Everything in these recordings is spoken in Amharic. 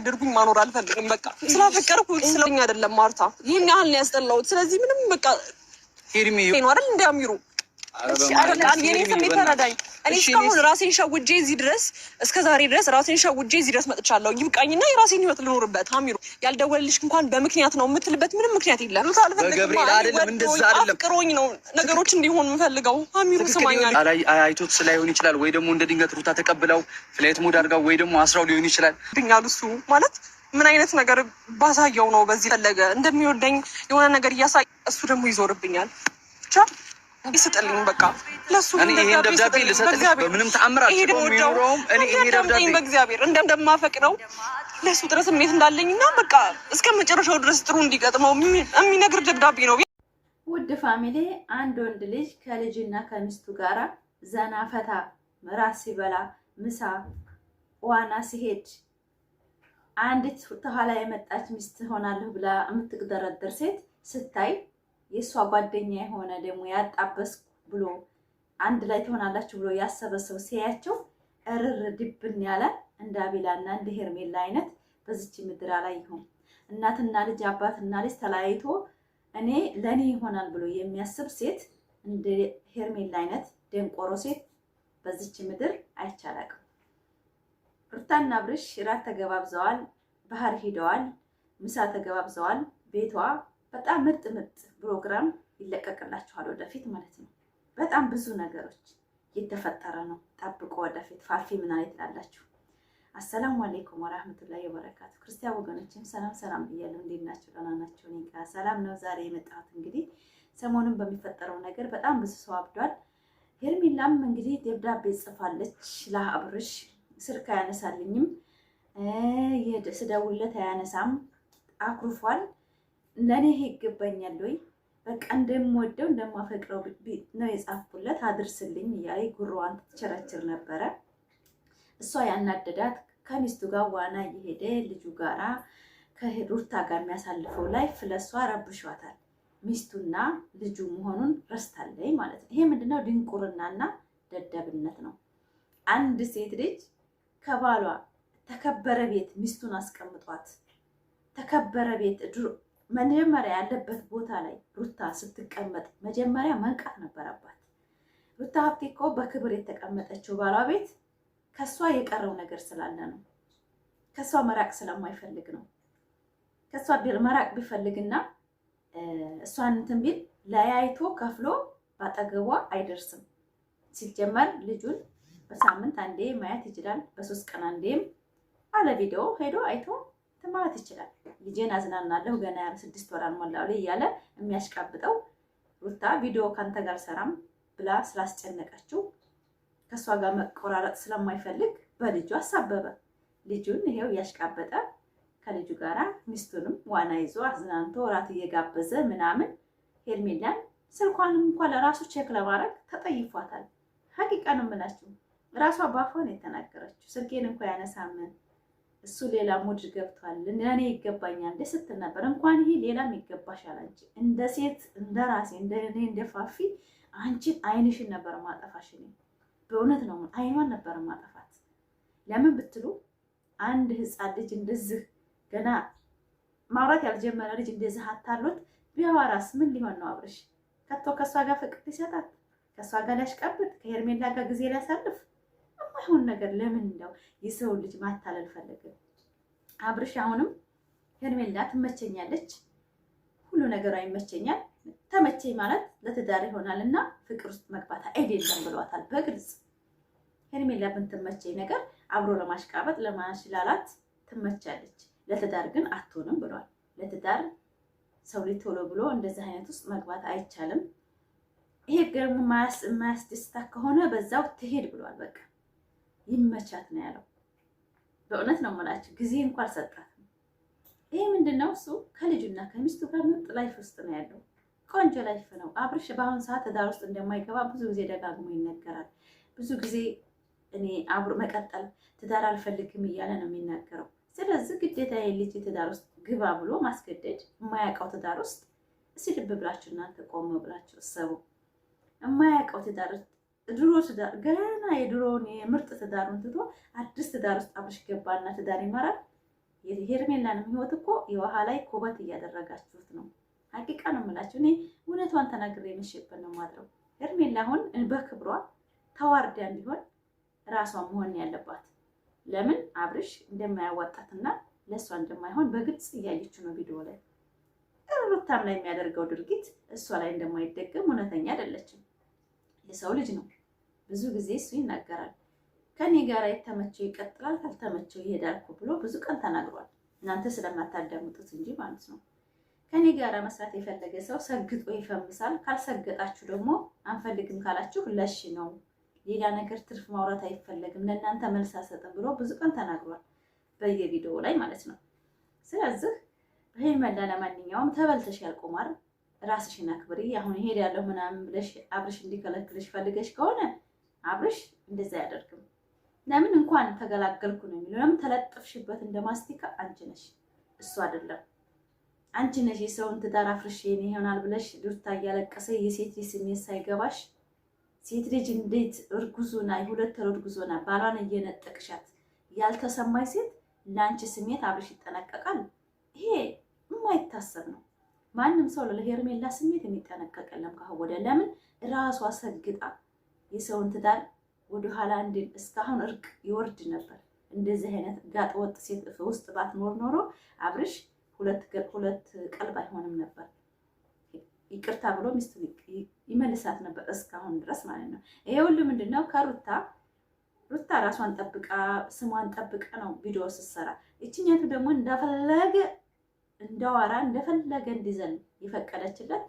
እያስገደድኩኝ ማኖር አልፈልግም። በቃ ስላፈቀርኩ ስለኛ አይደለም ማርታ፣ ይሄን ያህል ነው ያስጠላሁት። ስለዚህ ምንም በቃ ሄርሜ ነው አይደል እንዲያሚሩ የኔ ስሜት ተረዳኝ። እኔ እስካሁን ራሴን ሸውጄ እዚህ ድረስ እስከዛሬ ድረስ ራሴን ሸውጄ እዚህ ድረስ መጥቻለሁ። ይብቃኝና የራሴን ህይወት ልኖርበት። አሚሩ ያልደወልልሽ እንኳን በምክንያት ነው የምትልበት ምንም ምክንያት የለም። በገብርኤል አይደለም እንደዛ አይደለም። አፍቅሮኝ ነው ነገሮች እንዲሆን የምፈልገው። አሚሩ ስማኛል። አይቶት ስላይሆን ይችላል ወይ ደግሞ እንደ ድንገት ሩታ ተቀብለው ፍላይት ሞድ አድርጋው ወይ ደግሞ አስራው ሊሆን ይችላል። ድኛል እሱ ማለት ምን አይነት ነገር ባሳየው ነው በዚህ ፈለገ እንደሚወደኝ የሆነ ነገር እያሳየ እሱ ደግሞ ይዞርብኛል ብቻ ይስጥልኝ በቃ ለሱ እኔ ይሄን ደብዳቤ ልሰጥልኝ በምንም ተአምር አልችልም። እኔ ይሄ ደብዳቤ በእግዚአብሔር እንደማፈቅረው ለሱ ድረስ ስሜት እንዳለኝና በቃ እስከ መጨረሻው ድረስ ጥሩ እንዲገጥመው የሚነግር ደብዳቤ ነው። ውድ ፋሚሊ አንድ ወንድ ልጅ ከልጅና ከሚስቱ ጋራ ዘና ፈታ ራስ ሲበላ ምሳ ዋና ሲሄድ አንዲት ተኋላ የመጣች ሚስት ሆናለሁ ብላ የምትደረደር ሴት ስታይ የሷ ጓደኛ የሆነ ደግሞ ያጣበስ ብሎ አንድ ላይ ትሆናላችሁ ብሎ ያሰበ ሰው ሲያያቸው እርር ድብን ያለ እንደ አቤላና እንደ ሄርሜላ አይነት በዚች ምድር ላይ ይሁን። እናትና ልጅ አባትና ልጅ ተለያይቶ እኔ ለኔ ይሆናል ብሎ የሚያስብ ሴት እንደ ሄርሜላ አይነት ደንቆሮ ሴት በዚች ምድር አይቻላቅም። ሩታና አብርሽ ራት ተገባብዘዋል፣ ባህር ሄደዋል፣ ምሳ ተገባብዘዋል። ቤቷ በጣም ምርጥ ፕሮግራም ይለቀቅላችኋል ወደፊት ማለት ነው። በጣም ብዙ ነገሮች እየተፈጠረ ነው። ጠብቆ ወደፊት ፋፊ ምን አለ ትላላችሁ? አሰላሙ አለይኩም ወራህመቱላሂ ወበረካቱ። ክርስቲያን ወገኖችም ሰላም ብያለሁ። እንዴት ናችሁ? ደህና ናችሁ? እኔ ጋር ሰላም ነው። ዛሬ የመጣሁት እንግዲህ ሰሞኑን በሚፈጠረው ነገር በጣም ብዙ ሰው አብዷል። ሄርሜላም እንግዲህ ደብዳቤ ጽፋለች ለአብርሽ። ስልክ አያነሳልኝም፣ ስደውልለት አያነሳም፣ አኩርፏል። ለኔ ይገባኛል ወይ በቃ እንደምወደው እንደማፈቅረው ነው የጻፍኩለት አድርስልኝ እያለ ጉሮዋን ትቸረችር ነበረ። እሷ ያናደዳት ከሚስቱ ጋር ዋና እየሄደ ልጁ ጋራ ከሩታ ጋር የሚያሳልፈው ላይፍ ለሷ ረብሿታል። ሚስቱና ልጁ መሆኑን ረስታለች ማለት ነው። ይሄ ምንድነው? ድንቁርናና ደደብነት ነው። አንድ ሴት ልጅ ከባሏ ተከበረ ቤት ሚስቱን አስቀምጧት ተከበረ ቤት መጀመሪያ ያለበት ቦታ ላይ ሩታ ስትቀመጥ መጀመሪያ መንቃት ነበረባት። ሩታ ሀብቴ እኮ በክብር የተቀመጠችው ባሏ ቤት ከሷ የቀረው ነገር ስላለ ነው። ከሷ መራቅ ስለማይፈልግ ነው። ከሷ መራቅ ቢፈልግና እሷን እንትን ቢል ለያይቶ ከፍሎ ባጠገቧ አይደርስም። ሲጀመር ልጁን በሳምንት አንዴ ማየት ይችላል። በ3 ቀን አንዴም አለ ቪዲዮ ሄዶ አይቶ ማለት ይችላል። ልጄን አዝናናለሁ ገና 6 ወር አልሞላው ላይ እያለ የሚያሽቃብጠው ሩታ ቪዲዮ ካንተ ጋር ሰራም ብላ ስላስጨነቀችው ከሷ ጋር መቆራረጥ ስለማይፈልግ በልጁ አሳበበ። ልጁን ይሄው ያሽቃበጠ ከልጁ ጋራ ሚስቱንም ዋና ይዞ አዝናንቶ ራት እየጋበዘ ምናምን ሄርሜላን ስልኳን እንኳን ለራሱ ቼክ ለማድረግ ተጠይፏታል። ሀቂቃ ነው የምላችሁ። ራሷ ባፏን የተናገረችው ስልኬን እንኳን ያነሳም እሱ ሌላ ሙድ ገብቷል ለኔ ይገባኛል ስትል ነበር። እንኳን ይሄ ሌላም ይገባሻል አንቺ እንደ ሴት እንደ ራሴ እንደ እኔ እንደ ፋፊ አንቺ አይንሽን ነበር ማጠፋሽ። እኔ በእውነት ነው አይኗን ነበር ማጠፋት። ለምን ብትሉ አንድ ህፃን ልጅ እንደዚህ ገና ማውራት ያልጀመረ ልጅ እንደዚህ አታሉት ቢያወራስ ምን ሊሆን ነው? አብርሽ ከሷ ጋር ፍቅር ሊሰጣት ከሷ ጋር ሊያሽቀብጥ ከሄርሜላ ጋር ጊዜ ሊያሳልፍ የማይሆን ነገር ለምን እንደው የሰው ልጅ ማታለል ፈለገ? አብርሽ አሁንም ሄርሜላ ትመቸኛለች፣ ሁሉ ነገሯ ይመቸኛል፣ ተመቸኝ ማለት ለትዳር ይሆናልና ፍቅር ውስጥ መግባት አይደለም ብሏታል በግልጽ። ሄርሜላ ብትመቸኝ ነገር አብሮ ለማሽቃበጥ ለማሽላላት ትመቻለች፣ ለትዳር ግን አትሆንም ብሏል። ለትዳር ሰው ልጅ ቶሎ ብሎ እንደዚህ አይነት ውስጥ መግባት አይቻልም። ይሄ ደግሞ ማያስደስታ ከሆነ በዛው ትሄድ ብሏል። በቃ ይመቻት ነው ያለው። በእውነት ነው የምላችሁ ጊዜ እንኳን አልሰጣትም። ይሄ ምንድነው? እሱ ከልጁና ከሚስቱ ጋር ምርጥ ላይፍ ውስጥ ነው ያለው። ቆንጆ ላይፍ ነው። አብርሽ በአሁን ሰዓት ትዳር ውስጥ እንደማይገባ ብዙ ጊዜ ደጋግሞ ይነገራል። ብዙ ጊዜ እኔ አብሮ መቀጠል ትዳር አልፈልግም እያለ ነው የሚናገረው። ስለዚህ ግዴታ የልጅ ትዳር ውስጥ ግባ ብሎ ማስገደድ የማያውቀው ትዳር ውስጥ እስኪ ልብ ብላችሁ እናንተ ቆም ብላችሁ እሰቡ። የማያውቀው ትዳር ድሮ ትዳር ገና የድሮውን የምርጥ ትዳሩን ትቶ አዲስ ትዳር ውስጥ አብርሽ ገባና ትዳር ይመራል። ሄርሜላንም ህይወት እኮ የውሃ ላይ ኩበት እያደረጋችሁት ነው። ሀቂቃ ነው የምላችሁ። እኔ እውነቷን ተናግሬ የመሸበት ነው ማድረው። ሄርሜላ አሁን በክብሯ ተዋርዳ እንዲሆን ራሷን መሆን ያለባት። ለምን አብርሽ እንደማያዋጣትና ለእሷ እንደማይሆን በግልጽ እያየችው ነው ቪዲዮ ላይ። ሩታም ላይ የሚያደርገው ድርጊት እሷ ላይ እንደማይደገም እውነተኛ አይደለችም። የሰው ልጅ ነው፣ ብዙ ጊዜ እሱ ይናገራል። ከኔ ጋር የተመቸው ይቀጥላል፣ ካልተመቸው ይሄዳል እኮ ብሎ ብዙ ቀን ተናግሯል። እናንተ ስለማታዳምጡት እንጂ ማለት ነው። ከኔ ጋር መስራት የፈለገ ሰው ሰግጦ ይፈምሳል፣ ካልሰገጣችሁ ደግሞ አንፈልግም ካላችሁ ለሽ ነው። ሌላ ነገር ትርፍ ማውራት አይፈለግም፣ ለእናንተ መልስ አልሰጥም ብሎ ብዙ ቀን ተናግሯል፣ በየቪዲዮ ላይ ማለት ነው። ስለዚህ ሄርሜላ ለማንኛውም ተበልተሻል ቁማር፣ ራስሽን አክብሪ። አሁን እሄዳለሁ ምናምን ብለሽ አብርሽ እንዲከለክልሽ ፈልገሽ ከሆነ አብርሽ እንደዛ አያደርግም። ለምን እንኳን ተገላገልኩ ነው የሚለው። ለምን ተለጥፍሽበት እንደማስቲካ አንቺ ነሽ፣ እሱ አይደለም። አንቺ ነሽ የሰውን ትዳር አፍርሽ የኔ ይሆናል ብለሽ ዱርታ እያለቀሰ የሴት ልጅ ስሜት ሳይገባሽ ሴት ልጅ እንዴት እርጉዞና የሁለት ወር እርጉዞና ባሏን እየነጠቅሻት ያልተሰማይ ሴት ለአንቺ ስሜት አብርሽ ይጠነቀቃል? ይሄ የማይታሰብ ነው። ማንም ሰው ለሄርሜላ ስሜት የሚጠነቀቅ የለም ካሁን ወዲያ። ለምን ራሷ ሰግጣ የሰውን ትዳር ወደኋላ እንድን እስካሁን እርቅ ይወርድ ነበር። እንደዚህ አይነት ጋጥ ወጥ ሴት ውስጥ ባትኖር ኖሮ አብርሽ ሁለት ቀልብ አይሆንም ነበር። ይቅርታ ብሎ ሚስቱ ይመልሳት ነበር እስካሁን ድረስ ማለት ነው። ይሄ ሁሉ ምንድነው? ሩታ ራሷን ጠብቃ ስሟን ጠብቃ ነው ቪዲዮ ስትሰራ። እቺኛቱ ደግሞ እንደፈለገ እንዳዋራ እንደፈለገ እንዲዘል የፈቀደችለት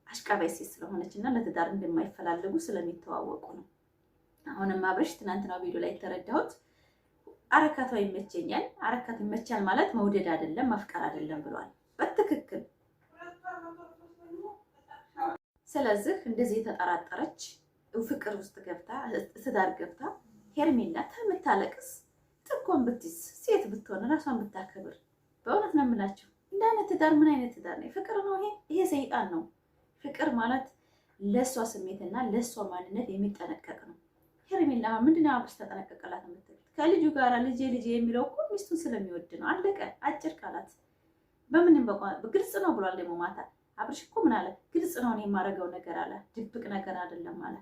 አሽቃባይ ሴት ስለሆነች እና ለትዳር እንደማይፈላለጉ ስለሚተዋወቁ ነው። አሁንም አብርሽ ትናንትና ቪዲዮ ላይ የተረዳሁት አረካቷ ይመቸኛል። አረካት ይመቻል ማለት መውደድ አይደለም ማፍቀር አይደለም ብሏል በትክክል። ስለዚህ እንደዚህ የተጠራጠረች ፍቅር ውስጥ ገብታ ትዳር ገብታ ሄርሜላ ከምታለቅስ ጥቆን ብትይዝ ሴት ብትሆን ራሷን ብታከብር በእውነት ነው የምላችሁ። እንደ አይነት ትዳር ምን አይነት ትዳር ነው? ፍቅር ነው ይሄ ሰይጣን ነው። ፍቅር ማለት ለእሷ ስሜትና ለእሷ ማንነት የሚጠነቀቅ ነው። ሄርሜላ ምንድነው አብርሽ ተጠነቀቀላት የምትሉት? ከልጁ ጋር ልጄ የሚለው እኮ ሚስቱን ስለሚወድ ነው። አለቀ። አጭር ቃላት በምንም ግልጽ ነው ብሏል። ደግሞ ማታ አብርሽ እኮ ምን አለ? ግልጽ ነው እኔ የማደርገው ነገር አለ፣ ድብቅ ነገር አይደለም አለ።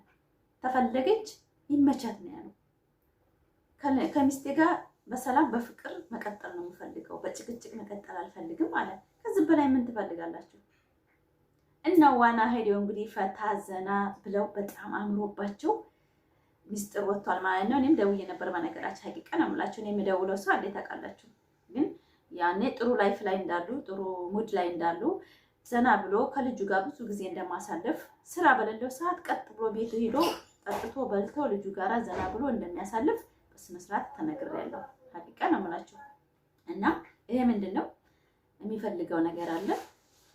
ተፈለገች ይመቻት ነው ያለው። ከሚስቴ ጋር በሰላም በፍቅር መቀጠል ነው የምፈልገው፣ በጭቅጭቅ መቀጠል አልፈልግም አለ። ከዚህ በላይ ምን ትፈልጋላችሁ? እና ዋና ሄዲዮ እንግዲህ ፈታ ዘና ብለው በጣም አምሮባቸው ሚስጥር ወጥቷል ማለት ነው። እኔም ደውዬ ነበር በነገራችን ሀቂቃ ነው የምላችሁ። እኔ የምደውለው ሰው እንዴት ታውቃላችሁ? ግን ያኔ ጥሩ ላይፍ ላይ እንዳሉ ጥሩ ሙድ ላይ እንዳሉ ዘና ብሎ ከልጁ ጋር ብዙ ጊዜ እንደማሳለፍ ስራ በሌለው ሰዓት ቀጥ ብሎ ቤቱ ሄዶ ጠጥቶ በልቶ ልጁ ጋር ዘና ብሎ እንደሚያሳልፍ በስነ ስርዓት ተነግሬያለሁ። ሀቂቃ ነው የምላችሁ። እና ይሄ ምንድነው የሚፈልገው ነገር አለ።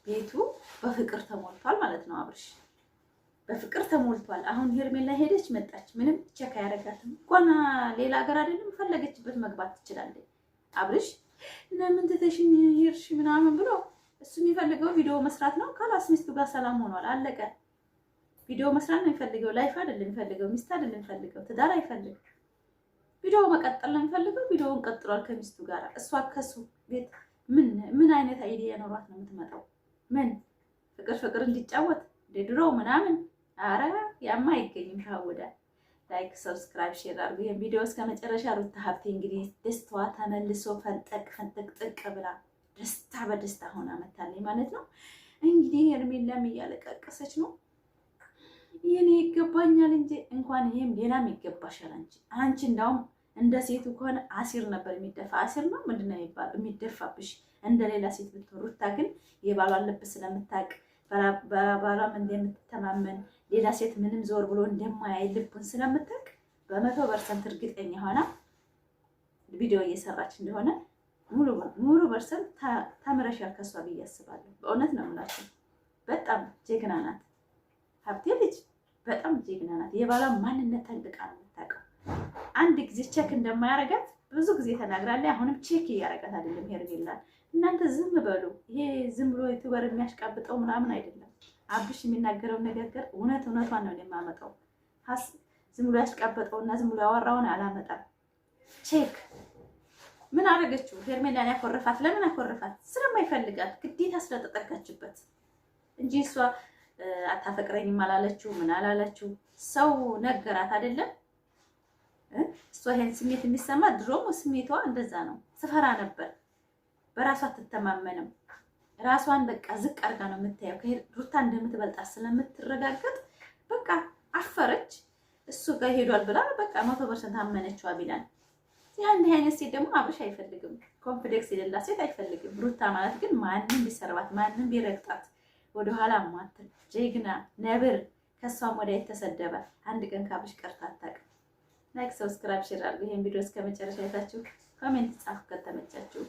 ቤቱ በፍቅር ተሞልቷል ማለት ነው። አብርሽ በፍቅር ተሞልቷል። አሁን ሄርሜላ ሄደች መጣች፣ ምንም ቸክ አያረጋትም። እንኳን ሌላ ሀገር አይደለም ፈለገችበት መግባት ትችላለች። አብርሽ ለምን ትተሽኝ ሄድሽ ምናምን ብሎ እሱ የሚፈልገው ቪዲዮ መስራት ነው። ካላስ ሚስቱ ጋር ሰላም ሆኗል፣ አለቀ። ቪዲዮ መስራት ነው የሚፈልገው፣ ላይፍ አይደለም የሚፈልገው፣ ሚስት አይደለም የሚፈልገው፣ ትዳር አይፈልግም። ቪዲዮ መቀጠል ነው የሚፈልገው። ቪዲዮውን ቀጥሏል ከሚስቱ ጋር። እሷ ከሱ ቤት ምን አይነት አይዲያ ኖሯት ነው የምትመጣው? ምን ፍቅር እንዲጫወት ድሮ ምናምን? አረ ያማ አይገኝም። ታወዳ ላይክ፣ ሰብስክራይብ፣ ሼር አድርጉ። ይሄን ቪዲዮ እስከ መጨረሻ ሩታ ሀብቴ እንግዲህ ደስታዋ ተመልሶ ፈንጠቅ ብላ ደስታ በደስታ ሆና መታለች ማለት ነው። እንግዲህ ሄርሜላም እያለቀቀሰች ነው። የኔ ይገባኛል እንጂ እንኳን ይሄም ሌላም ይገባሻል። አንቺ እንዳውም እንደ ሴቱ ከሆነ አሲር ነበር የሚደፋ። አሲር ነው ምንድነው የሚባለው የሚደፋብሽ እንደ ሌላ ሴት ብትሆን። ሩታ ግን የባሏን ልብ ስለምታውቅ በባሏም እንደምትተማመን ሌላ ሴት ምንም ዞር ብሎ እንደማያይ ልቡን ስለምታውቅ 100% እርግጠኛ ሆና ቪዲዮ እየሰራች እንደሆነ ሙሉ ፐርሰንት ተምረሻል ከሷ ብዬ አስባለሁ። በእውነት ነው የምላችሁ። በጣም ጀግና ናት ሀብቴ ልጅ፣ በጣም ጀግና ናት። የባሏን ማንነት ጠንቅቃ ነው የምታውቀው። አንድ ጊዜ ቼክ እንደማያረጋት ብዙ ጊዜ ተናግራለች። አሁንም ቼክ እያረጋት አይደለም ሄርሜላ። እናንተ ዝም በሉ። ይሄ ዝም ብሎ ዩቲዩበር የሚያሽቃብጠው ምናምን አይደለም። አብርሽ የሚናገረው ነገር እውነቷን ነው የማመጣው። ዝም ብሎ ያሽቃበጠውና ዝም ብሎ ያወራውን አላመጣም። ቼክ ምን አደረገችው? ሄርሜላን ያኮረፋት ለምን አኮረፋት? ስለማይፈልጋት ግዴታ ስለተጠጋችበት እንጂ እሷ አታፈቅረኝም አላለችው። ምን አላለችው? ሰው ነገራት አይደለም። እሷ ይሄን ስሜት የሚሰማ ድሮም ስሜቷ እንደዛ ነው። ስፈራ ነበር። በራሷ አትተማመንም። ራሷን በቃ ዝቅ አድርጋ ነው የምታየው። ከሩታ እንደምትበልጣት ስለምትረጋገጥ በቃ አፈረች። እሱ ጋር ሄዷል ብላ በቃ 100% አመነችው አቢላን። ያን አይነት ሴት ደግሞ አብርሽ አይፈልግም። ኮንፊደንስ የሌላት ሴት አይፈልግም። ሩታ ማለት ግን ማንንም ቢሰርባት ማንንም ቢረግጣት ወደኋላ ማትል ጀግና ነብር፣ ከሷም ወዲያ የተሰደበ አንድ ቀን ከአብርሽ ቀርታ አታውቅም። ላይክ፣ ሰብስክራይብ፣ ሼር አድርጉ። ይሄን ቪዲዮ እስከ መጨረሻ አይታችሁ ኮሜንት ጻፉ ከተመቻችሁ።